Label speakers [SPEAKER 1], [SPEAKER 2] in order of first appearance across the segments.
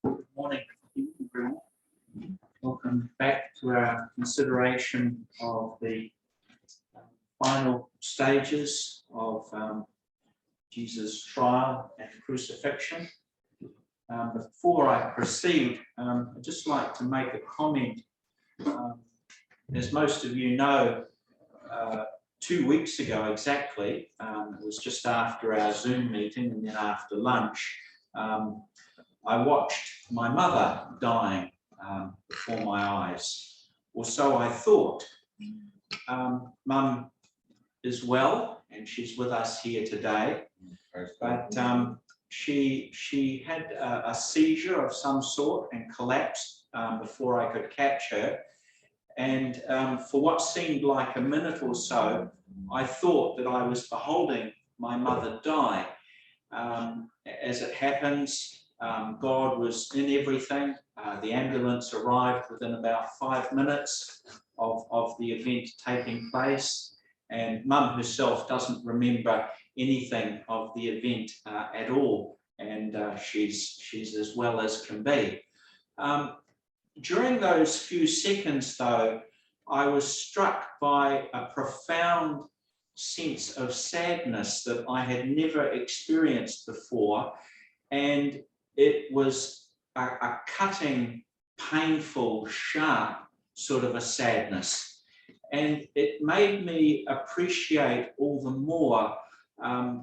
[SPEAKER 1] Good morning, everyone. Welcome back to our consideration of the final stages of Jesus' trial and crucifixion. Before I proceed, I'd just like to make a comment. As most of you know, 2 weeks ago exactly, it was just after our Zoom meeting and then after lunch, I watched my mother dying before my eyes, or so I thought. Mum is well and she's with us here today, but she had a seizure of some sort and collapsed before I could catch her. And for what seemed like a minute or so, I thought that I was beholding my mother die. As it happens, God was in everything. The ambulance arrived within about 5 minutes of the event taking place, and Mum herself doesn't remember anything of the event at all, and she's as well as can be. During those few seconds, though, I was struck by a profound sense of sadness that I had never experienced before, and it was a cutting, painful, sharp sort of a sadness. And it made me appreciate all the more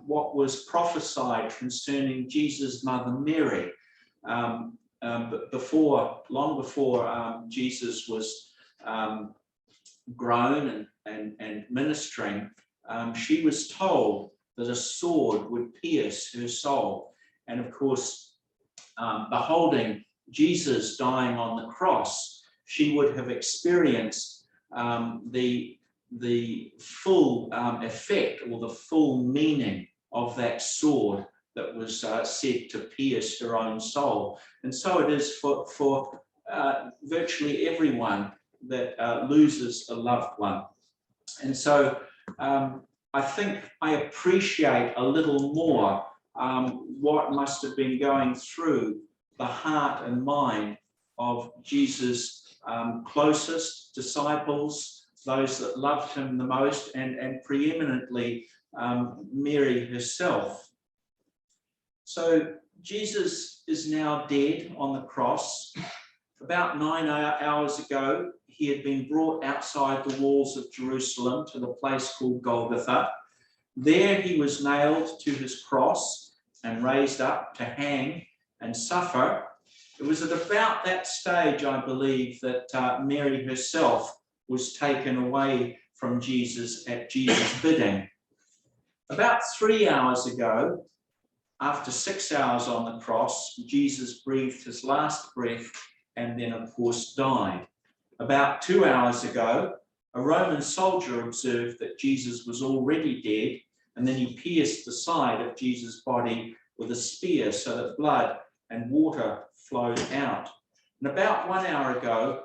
[SPEAKER 1] what was prophesied concerning Jesus' mother Mary. But long before Jesus was grown and ministering, she was told that a sword would pierce her soul. And of course, beholding Jesus dying on the cross, she would have experienced the full effect or the full meaning of that sword that was said to pierce her own soul. And so it is for virtually everyone that loses a loved one. And so I think I appreciate a little more what must have been going through the heart and mind of Jesus' closest disciples, those that loved him the most, and preeminently Mary herself. So Jesus is now dead on the cross. About 9 hours ago, he had been brought outside the walls of Jerusalem to the place called Golgotha. There he was nailed to his cross and raised up to hang and suffer. It was at about that stage, I believe, that Mary herself was taken away from Jesus at Jesus' bidding. About 3 hours ago, after 6 hours on the cross, Jesus breathed his last breath and then, of course, died. About 2 hours ago, a Roman soldier observed that Jesus was already dead, and then he pierced the side of Jesus' body with a spear so that blood and water flowed out. And about 1 hour ago,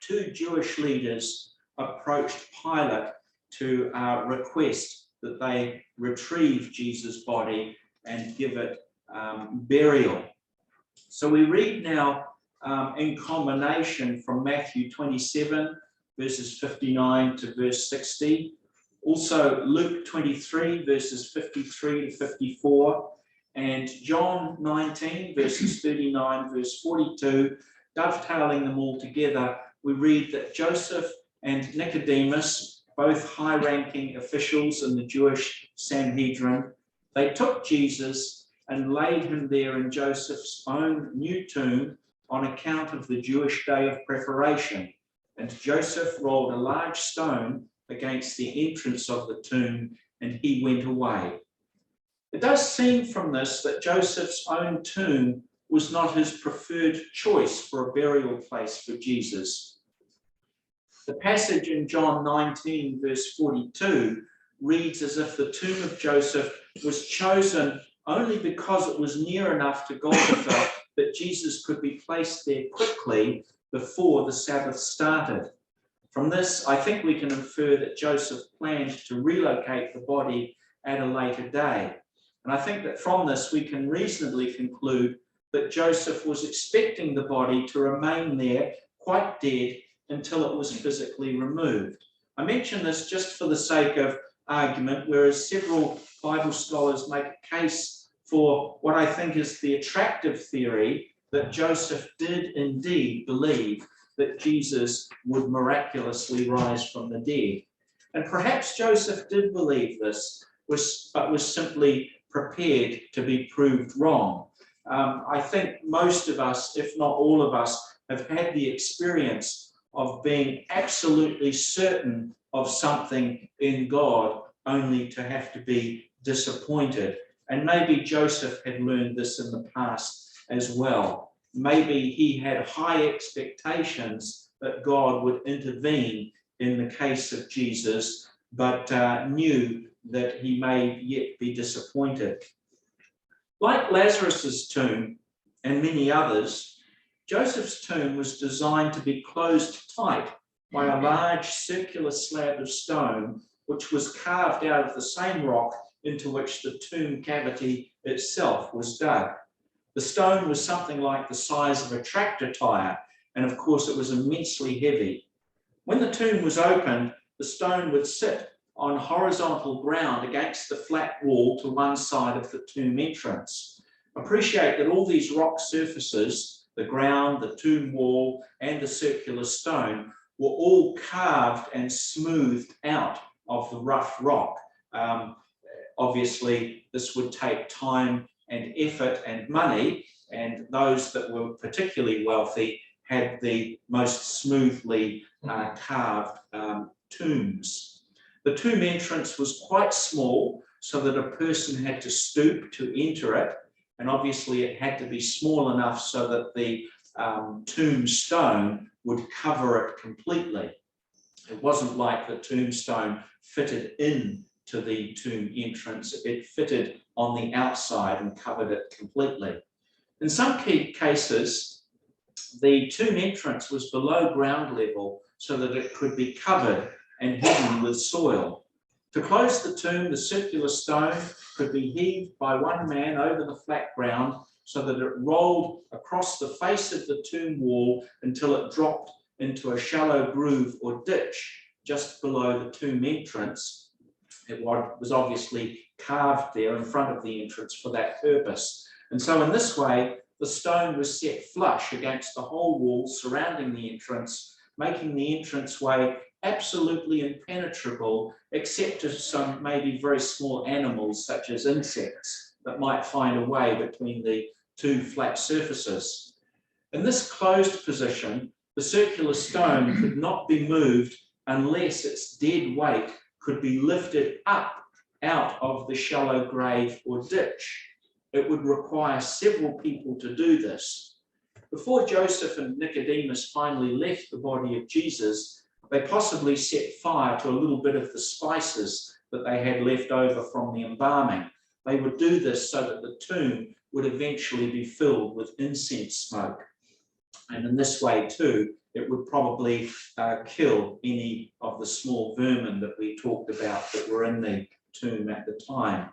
[SPEAKER 1] 2 Jewish leaders approached Pilate to request that they retrieve Jesus' body and give it burial. So we read now in combination from Matthew 27, verses 59 to verse 60. Also Luke 23, verses 53 to 54. And John 19, verses 39, verse 42. Dovetailing them all together, we read that Joseph and Nicodemus, both high-ranking officials in the Jewish Sanhedrin, they took Jesus and laid him there in Joseph's own new tomb on account of the Jewish day of preparation. And Joseph rolled a large stone against the entrance of the tomb, and he went away. It does seem from this that Joseph's own tomb was not his preferred choice for a burial place for Jesus. The passage in John 19, verse 42, reads as if the tomb of Joseph was chosen only because it was near enough to Golgotha that Jesus could be placed there quickly before the Sabbath started. From this, I think we can infer that Joseph planned to relocate the body at a later day. And I think that from this, we can reasonably conclude that Joseph was expecting the body to remain there quite dead until it was physically removed. I mention this just for the sake of argument, whereas several Bible scholars make a case for what I think is the attractive theory that Joseph did indeed believe that Jesus would miraculously rise from the dead. And perhaps Joseph did believe this, but was simply prepared to be proved wrong. I think most of us, if not all of us, have had the experience of being absolutely certain of something in God, only to have to be disappointed. And maybe Joseph had learned this in the past as well. Maybe he had high expectations that God would intervene in the case of Jesus, but knew that he may yet be disappointed. Like Lazarus's tomb and many others, Joseph's tomb was designed to be closed tight by a large circular slab of stone, which was carved out of the same rock into which the tomb cavity itself was dug. The stone was something like the size of a tractor tire, and of course it was immensely heavy. When the tomb was opened, the stone would sit on horizontal ground against the flat wall to one side of the tomb entrance. Appreciate that all these rock surfaces, the ground, the tomb wall, and the circular stone, were all carved and smoothed out of the rough rock. Obviously, this would take time and effort and money, and those that were particularly wealthy had the most smoothly carved tombs. The tomb entrance was quite small, so that a person had to stoop to enter it, and obviously it had to be small enough so that the tombstone would cover it completely. It wasn't like the tombstone fitted in to the tomb entrance, it fitted on the outside and covered it completely. In some cases, the tomb entrance was below ground level so that it could be covered and hidden with soil. To close the tomb, the circular stone could be heaved by one man over the flat ground so that it rolled across the face of the tomb wall until it dropped into a shallow groove or ditch just below the tomb entrance. It was obviously carved there in front of the entrance for that purpose. And so in this way, the stone was set flush against the whole wall surrounding the entrance, making the entranceway absolutely impenetrable, except to some maybe very small animals, such as insects, that might find a way between the two flat surfaces. In this closed position, the circular stone could not be moved unless its dead weight could be lifted up out of the shallow grave or ditch. It would require several people to do this. Before Joseph and Nicodemus finally left the body of Jesus, they possibly set fire to a little bit of the spices that they had left over from the embalming. They would do this so that the tomb would eventually be filled with incense smoke. And in this way too, it would probably kill any of the small vermin that we talked about that were in the tomb at the time.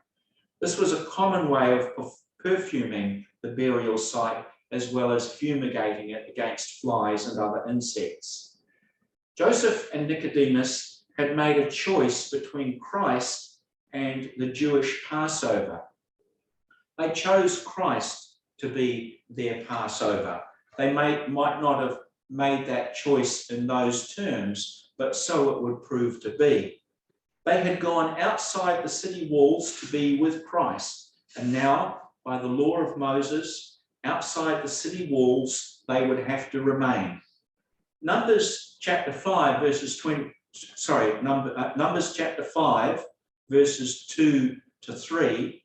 [SPEAKER 1] This was a common way of perfuming the burial site as well as fumigating it against flies and other insects. Joseph and Nicodemus had made a choice between Christ and the Jewish Passover. They chose Christ to be their Passover. They might not have made that choice in those terms, but so it would prove to be. They had gone outside the city walls to be with Christ, and now, by the law of Moses, outside the city walls, they would have to remain. Numbers chapter 5, verses 2 to 3,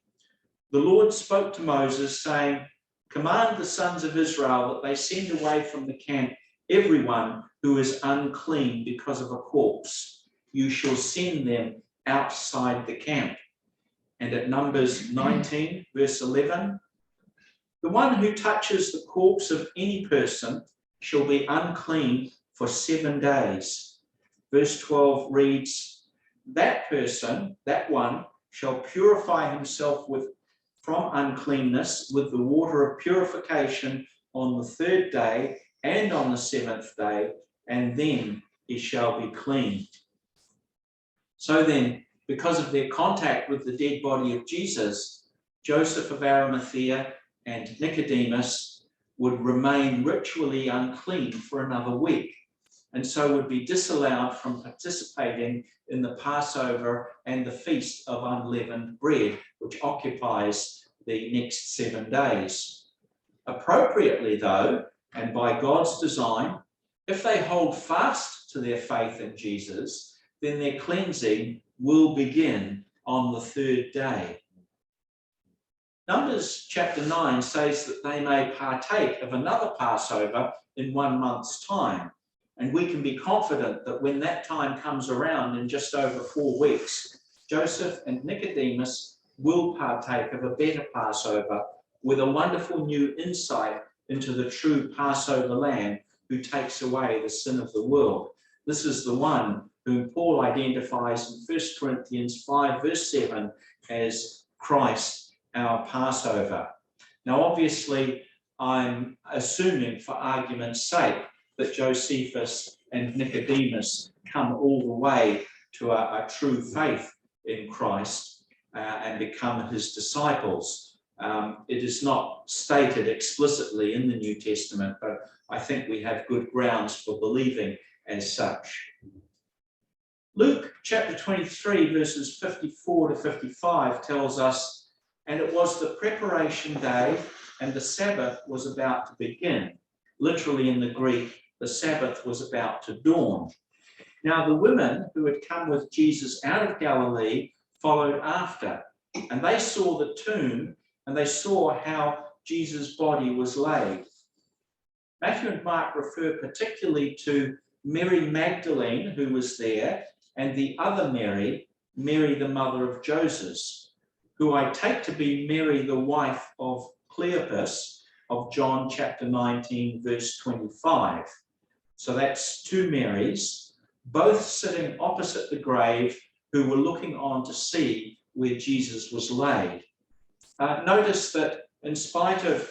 [SPEAKER 1] the Lord spoke to Moses, saying, "Command the sons of Israel that they send away from the camp everyone who is unclean because of a corpse. You shall send them outside the camp." And at Numbers 19, verse 11, "The one who touches the corpse of any person shall be unclean for 7 days." Verse 12 reads, "That person, that one, shall purify himself from uncleanness with the water of purification on the 3rd day and on the 7th day, and then he shall be clean. So then, because of their contact with the dead body of Jesus, Joseph of Arimathea and Nicodemus would remain ritually unclean for another week, and so would be disallowed from participating in the Passover and the Feast of Unleavened Bread, which occupies the next 7 days. Appropriately, though, and by God's design, if they hold fast to their faith in Jesus, then their cleansing will begin on the 3rd day. Numbers chapter 9 says that they may partake of another Passover in 1 month's time. And we can be confident that when that time comes around in just over 4 weeks, Joseph and Nicodemus will partake of a better Passover with a wonderful new insight into the true Passover Lamb who takes away the sin of the world. This is the one whom Paul identifies in 1 Corinthians 5 verse 7 as Christ, our Passover. Now, obviously, I'm assuming for argument's sake that Josephus and Nicodemus come all the way to a true faith in Christ and become his disciples. It is not stated explicitly in the New Testament, but I think we have good grounds for believing as such. Luke chapter 23 verses 54 to 55 tells us, "And it was the preparation day, and the Sabbath was about to begin." Literally in the Greek, the Sabbath was about to dawn. Now the women who had come with Jesus out of Galilee followed after, and they saw the tomb, and they saw how Jesus' body was laid. Matthew and Mark refer particularly to Mary Magdalene, who was there, and the other Mary, Mary the mother of Joseph, who I take to be Mary the wife of Cleopas of John chapter 19 verse 25. So that's 2 Marys, both sitting opposite the grave, who were looking on to see where Jesus was laid. Notice that in spite of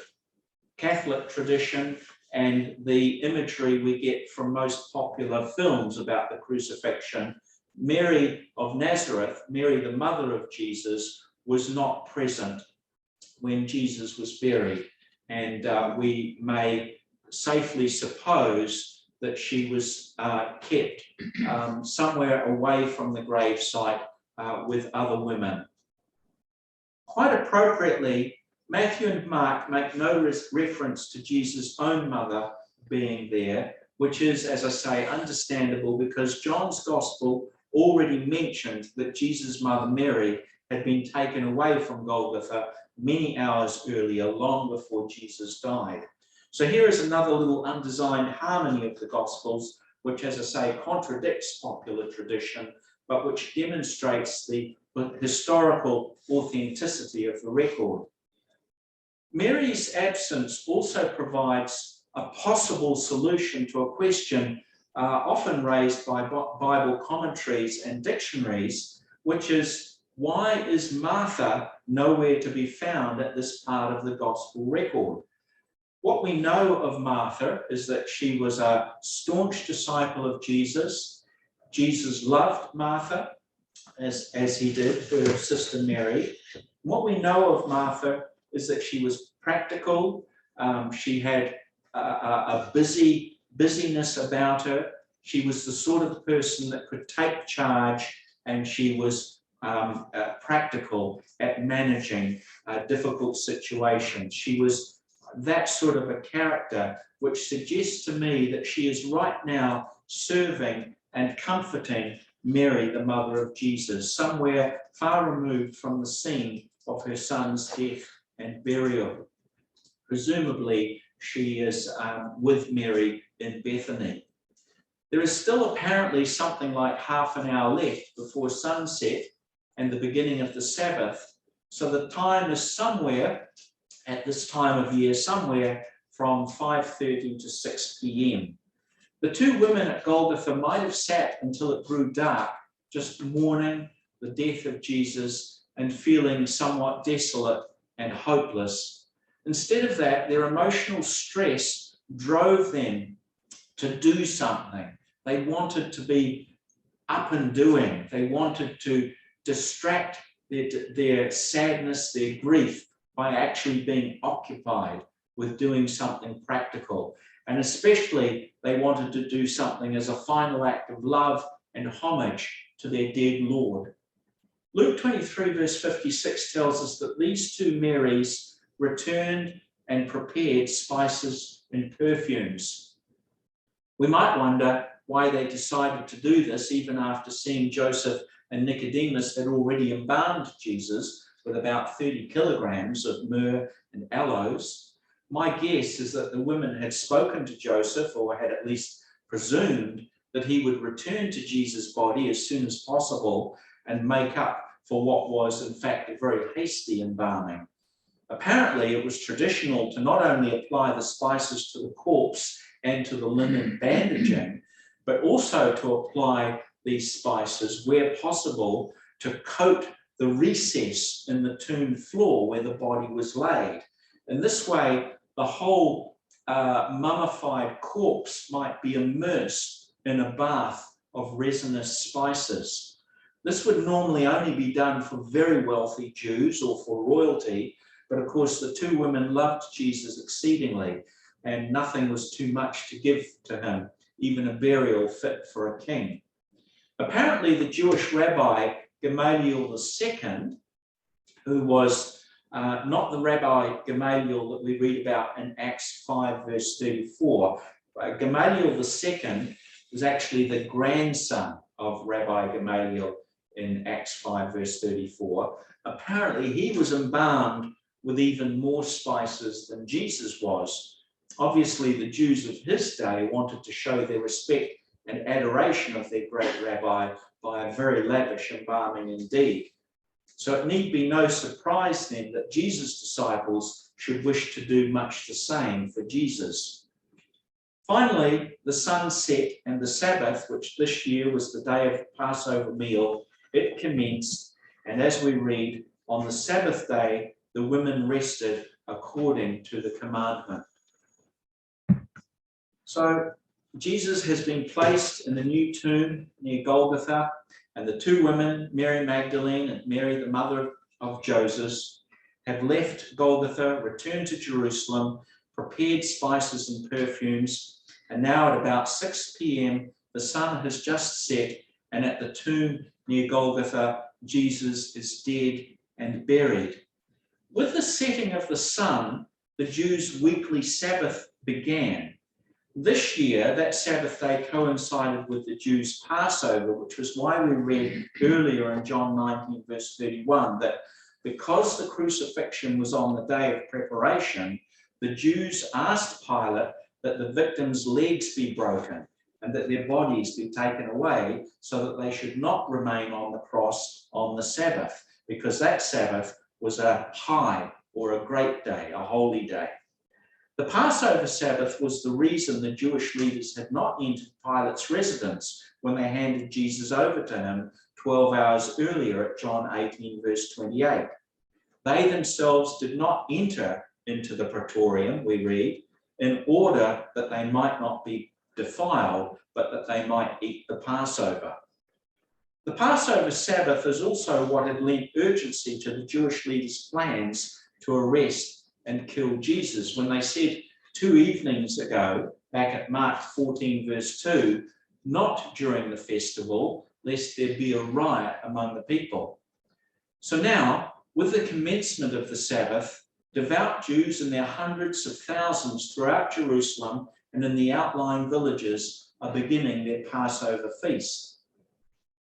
[SPEAKER 1] Catholic tradition and the imagery we get from most popular films about the crucifixion, Mary of Nazareth, Mary the mother of Jesus, was not present when Jesus was buried. And we may safely suppose that she was kept somewhere away from the gravesite with other women. Quite appropriately, Matthew and Mark make no reference to Jesus' own mother being there, which is, as I say, understandable because John's Gospel already mentioned that Jesus' mother Mary had been taken away from Golgotha many hours earlier, long before Jesus died. So here is another little undesigned harmony of the Gospels, which, as I say, contradicts popular tradition, but which demonstrates the historical authenticity of the record. Mary's absence also provides a possible solution to a question often raised by Bible commentaries and dictionaries, which is, why is Martha nowhere to be found at this part of the gospel record? What we know of Martha is that she was a staunch disciple of Jesus. Jesus loved Martha, as he did her sister Mary. What we know of Martha is that she was practical. She had a busyness about her. She was the sort of person that could take charge, and she was practical at managing difficult situations. She was that sort of a character, which suggests to me that she is right now serving and comforting Mary, the mother of Jesus, somewhere far removed from the scene of her son's death and burial. Presumably, she is with Mary in Bethany. There is still apparently something like half an hour left before sunset and the beginning of the Sabbath. So the time is somewhere, at this time of year, somewhere from 5:30 to 6 p.m. The 2 women at Golgotha might have sat until it grew dark, just mourning the death of Jesus and feeling somewhat desolate and hopeless. Instead of that, their emotional stress drove them to do something. They wanted to be up and doing. They wanted to distract their sadness, their grief, by actually being occupied with doing something practical. And especially, they wanted to do something as a final act of love and homage to their dead Lord. Luke 23 verse 56 tells us that these two Marys returned and prepared spices and perfumes. We might wonder why they decided to do this even after seeing Joseph and Nicodemus had already embalmed Jesus with about 30 kilograms of myrrh and aloes. My guess is that the women had spoken to Joseph, or had at least presumed that he would return to Jesus' body as soon as possible and make up for what was in fact a very hasty embalming. Apparently, it was traditional to not only apply the spices to the corpse and to the linen bandaging, but also to apply these spices where possible to coat the recess in the tomb floor where the body was laid. In this way, the whole mummified corpse might be immersed in a bath of resinous spices. This would normally only be done for very wealthy Jews or for royalty, but of course the two women loved Jesus exceedingly, and nothing was too much to give to him, even a burial fit for a king. Apparently the Jewish rabbi Gamaliel II, who was not the Rabbi Gamaliel that we read about in Acts 5 verse 34. Gamaliel II was actually the grandson of Rabbi Gamaliel in Acts 5 verse 34. Apparently he was embalmed with even more spices than Jesus was. Obviously the Jews of his day wanted to show their respect and adoration of their great rabbi by a very lavish embalming indeed. So it need be no surprise then that Jesus' disciples should wish to do much the same for Jesus. Finally, the sun set and the Sabbath, which this year was the day of the Passover meal, it commenced, and as we read, on the Sabbath day, the women rested according to the commandment. So Jesus has been placed in the new tomb near Golgotha, and the two women, Mary Magdalene and Mary, the mother of Joseph, have left Golgotha, returned to Jerusalem, prepared spices and perfumes, and now at about 6 p.m. the sun has just set, and at the tomb near Golgotha, Jesus is dead and buried. With the setting of the sun, the Jews' weekly Sabbath began. This year, that Sabbath day coincided with the Jews' Passover, which was why we read earlier in John 19, verse 31, that because the crucifixion was on the day of preparation, the Jews asked Pilate that the victims' legs be broken and that their bodies be taken away so that they should not remain on the cross on the Sabbath, because that Sabbath was a high or a great day, a holy day. The Passover Sabbath was the reason the Jewish leaders had not entered Pilate's residence when they handed Jesus over to him 12 hours earlier at John 18, verse 28. They themselves did not enter into the praetorium, we read, in order that they might not be defiled, but that they might eat the Passover. The Passover Sabbath is also what had lent urgency to the Jewish leaders' plans to arrest and kill Jesus, when they said 2 evenings ago, back at Mark 14 verse 2, not during the festival, lest there be a riot among the people. So now, with the commencement of the Sabbath, devout Jews in their hundreds of thousands throughout Jerusalem and in the outlying villages are beginning their Passover feast.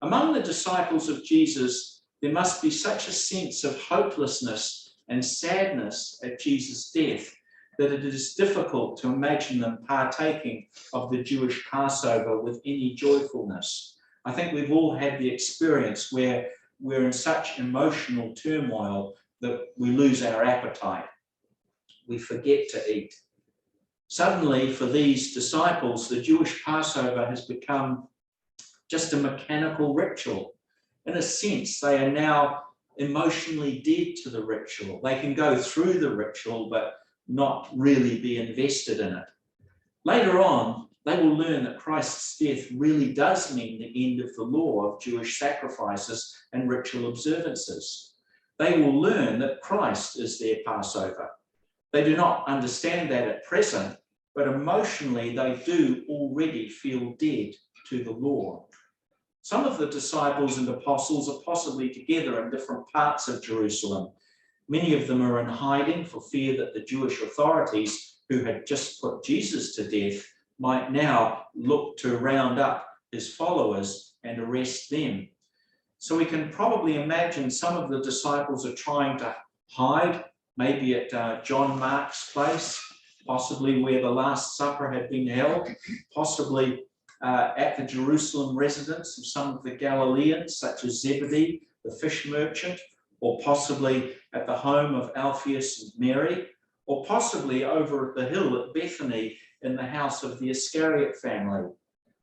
[SPEAKER 1] Among the disciples of Jesus, there must be such a sense of hopelessness and sadness at Jesus' death that it is difficult to imagine them partaking of the Jewish Passover with any joyfulness. I think we've all had the experience where we're in such emotional turmoil that we lose our appetite. We forget to eat. Suddenly, for these disciples, the Jewish Passover has become just a mechanical ritual. In a sense, they are now emotionally dead to the ritual. They can go through the ritual, but not really be invested in it. Later on, they will learn that Christ's death really does mean the end of the law of Jewish sacrifices and ritual observances. They will learn that Christ is their Passover. They do not understand that at present, but emotionally they do already feel dead to the law. Some of the disciples and apostles are possibly together in different parts of Jerusalem. Many of them are in hiding for fear that the Jewish authorities who had just put Jesus to death might now look to round up his followers and arrest them. So we can probably imagine some of the disciples are trying to hide, maybe at John Mark's place, possibly where the Last Supper had been held, possibly at the Jerusalem residence of some of the Galileans, such as Zebedee, the fish merchant, or possibly at the home of Alphaeus and Mary, or possibly over at the hill at Bethany in the house of the Iscariot family.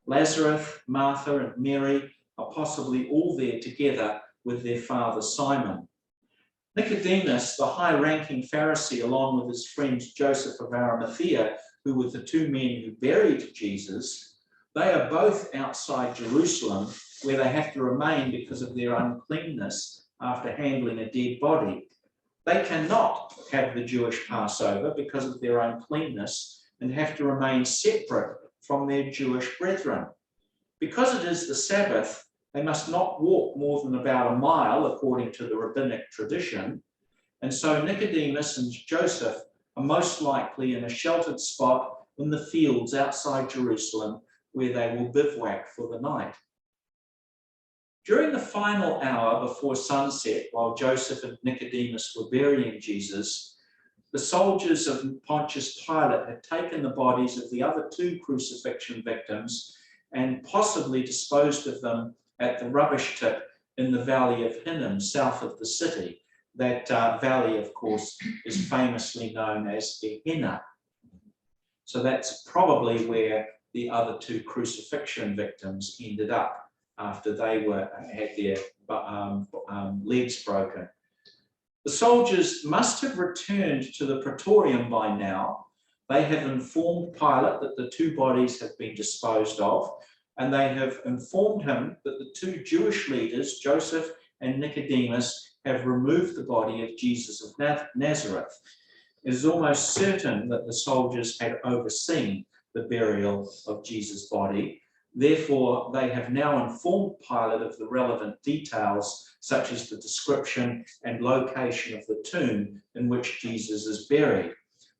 [SPEAKER 1] Lazarus, Martha, and Mary are possibly all there together with their father Simon. Nicodemus, the high-ranking Pharisee, along with his friends Joseph of Arimathea, who were the two men who buried Jesus, they are both outside Jerusalem, where they have to remain because of their uncleanness after handling a dead body. They cannot have the Jewish Passover because of their uncleanness and have to remain separate from their Jewish brethren. Because it is the Sabbath, they must not walk more than about a mile, according to the rabbinic tradition. And so Nicodemus and Joseph are most likely in a sheltered spot in the fields outside Jerusalem, where they will bivouac for the night. During the final hour before sunset, while Joseph and Nicodemus were burying Jesus, the soldiers of Pontius Pilate had taken the bodies of the other two crucifixion victims and possibly disposed of them at the rubbish tip in the Valley of Hinnom, south of the city. That valley, of course, is famously known as Gehenna. So that's probably where the other two crucifixion victims ended up after they had their legs broken. The soldiers must have returned to the Praetorium by now. They have informed Pilate that the two bodies have been disposed of, and they have informed him that the two Jewish leaders, Joseph and Nicodemus, have removed the body of Jesus of Nazareth. It is almost certain that the soldiers had overseen the burial of Jesus' body. Therefore, they have now informed Pilate of the relevant details, such as the description and location of the tomb in which Jesus is buried.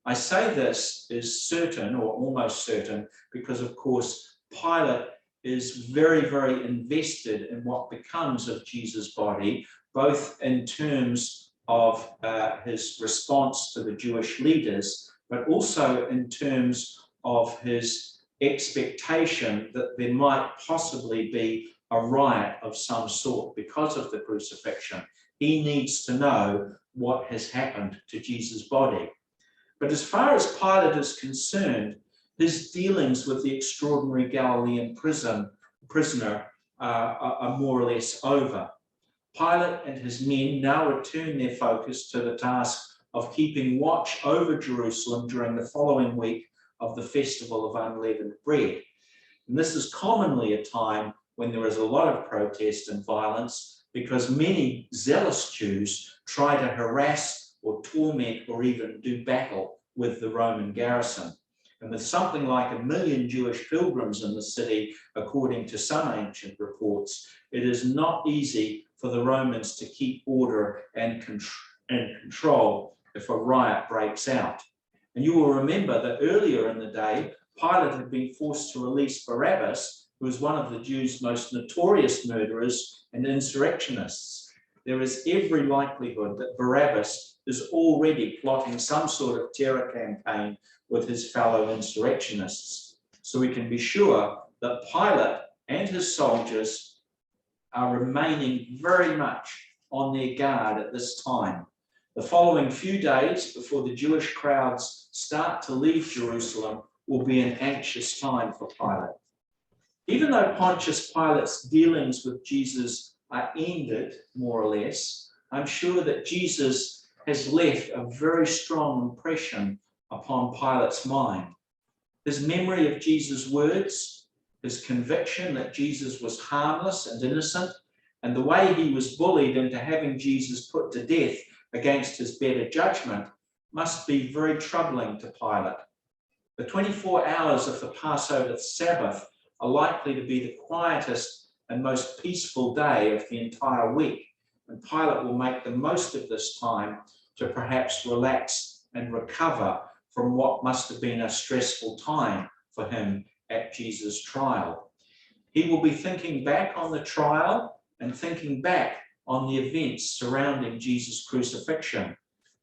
[SPEAKER 1] I say this is certain, or almost certain, because, of course, Pilate is very, very invested in what becomes of Jesus' body, both in terms of his response to the Jewish leaders, but also in terms of his expectation that there might possibly be a riot of some sort because of the crucifixion. He needs to know what has happened to Jesus' body. But as far as Pilate is concerned, his dealings with the extraordinary Galilean prisoner are more or less over. Pilate and his men now return their focus to the task of keeping watch over Jerusalem during the following week of the Festival of Unleavened Bread. And this is commonly a time when there is a lot of protest and violence, because many zealous Jews try to harass or torment or even do battle with the Roman garrison. And with something like 1 million Jewish pilgrims in the city, according to some ancient reports, it is not easy for the Romans to keep order and control if a riot breaks out. And you will remember that earlier in the day, Pilate had been forced to release Barabbas, who was one of the Jews' most notorious murderers and insurrectionists. There is every likelihood that Barabbas is already plotting some sort of terror campaign with his fellow insurrectionists. So we can be sure that Pilate and his soldiers are remaining very much on their guard at this time. The following few days before the Jewish crowds start to leave Jerusalem will be an anxious time for Pilate. Even though Pontius Pilate's dealings with Jesus are ended, more or less, I'm sure that Jesus has left a very strong impression upon Pilate's mind. His memory of Jesus' words, his conviction that Jesus was harmless and innocent, and the way he was bullied into having Jesus put to death against his better judgment must be very troubling to Pilate. The 24 hours of the Passover Sabbath are likely to be the quietest and most peaceful day of the entire week, and Pilate will make the most of this time to perhaps relax and recover from what must have been a stressful time for him at Jesus' trial. He will be thinking back on the trial and thinking back on the events surrounding Jesus' crucifixion.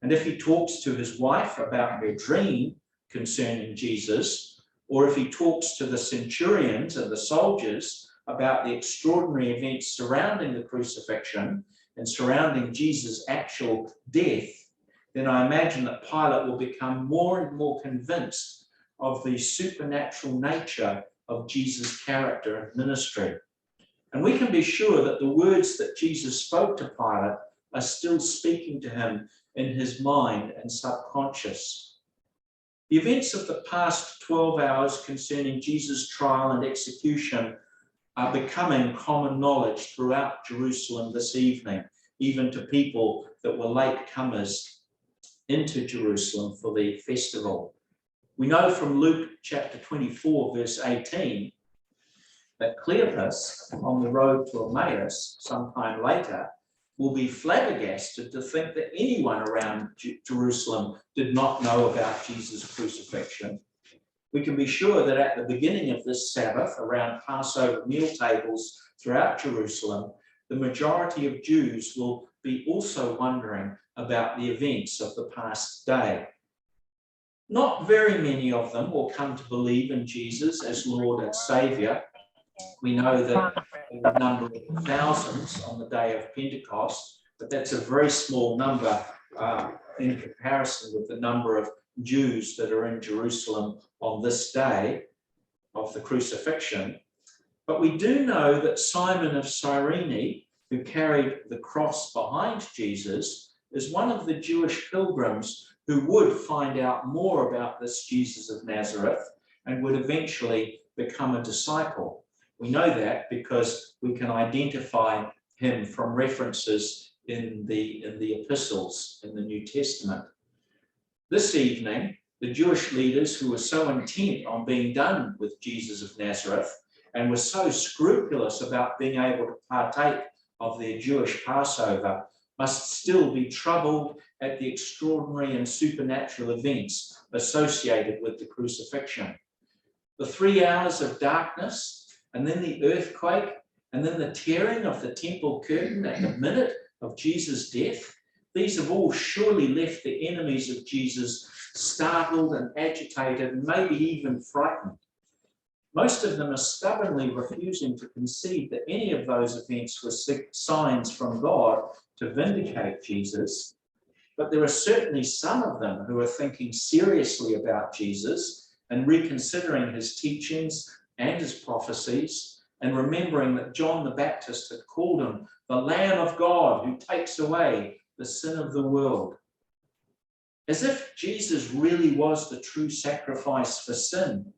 [SPEAKER 1] And if he talks to his wife about her dream concerning Jesus, or if he talks to the centurions and the soldiers about the extraordinary events surrounding the crucifixion and surrounding Jesus' actual death, then I imagine that Pilate will become more and more convinced of the supernatural nature of Jesus' character and ministry. And we can be sure that the words that Jesus spoke to Pilate are still speaking to him in his mind and subconscious. The events of the past 12 hours concerning Jesus' trial and execution are becoming common knowledge throughout Jerusalem this evening, even to people that were latecomers into Jerusalem for the festival. We know from Luke chapter 24, verse 18, that Cleopas, on the road to Emmaus sometime later, will be flabbergasted to think that anyone around Jerusalem did not know about Jesus' crucifixion. We can be sure that at the beginning of this Sabbath, around Passover meal tables throughout Jerusalem, the majority of Jews will be also wondering about the events of the past day. Not very many of them will come to believe in Jesus as Lord and Saviour. We know that there were a number of thousands on the day of Pentecost, but that's a very small number in comparison with the number of Jews that are in Jerusalem on this day of the crucifixion. But we do know that Simon of Cyrene, who carried the cross behind Jesus, is one of the Jewish pilgrims who would find out more about this Jesus of Nazareth and would eventually become a disciple. We know that because we can identify him from references in the epistles in the New Testament. This evening, the Jewish leaders who were so intent on being done with Jesus of Nazareth and were so scrupulous about being able to partake of their Jewish Passover must still be troubled at the extraordinary and supernatural events associated with the crucifixion. The 3 hours of darkness, and then the earthquake, and then the tearing of the temple curtain at the minute of Jesus' death, these have all surely left the enemies of Jesus startled and agitated and maybe even frightened. Most of them are stubbornly refusing to concede that any of those events were signs from God to vindicate Jesus. But there are certainly some of them who are thinking seriously about Jesus and reconsidering his teachings and his prophecies, and remembering that John the Baptist had called him the Lamb of God who takes away the sin of the world. As if Jesus really was the true sacrifice for sin.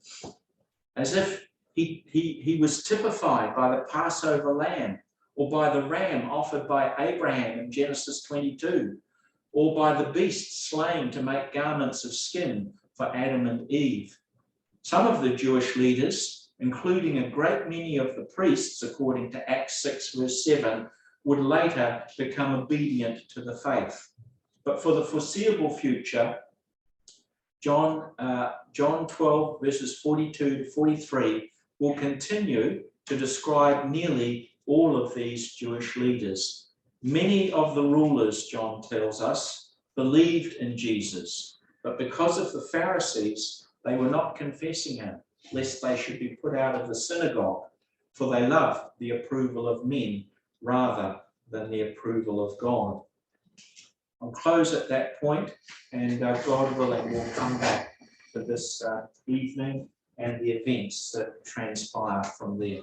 [SPEAKER 1] As if he was typified by the Passover lamb, or by the ram offered by Abraham in Genesis 22, or by the beast slain to make garments of skin for Adam and Eve. Some of the Jewish leaders, including a great many of the priests, according to Acts 6 verse 7, would later become obedient to the faith. But for the foreseeable future, John 12 verses 42 to 43 will continue to describe nearly all of these Jewish leaders. Many of the rulers, John tells us, believed in Jesus, but because of the Pharisees, they were not confessing him, lest they should be put out of the synagogue, for they loved the approval of men rather than the approval of God. I'll close at that point, and God willing, we'll come back to this evening and the events that transpire from there.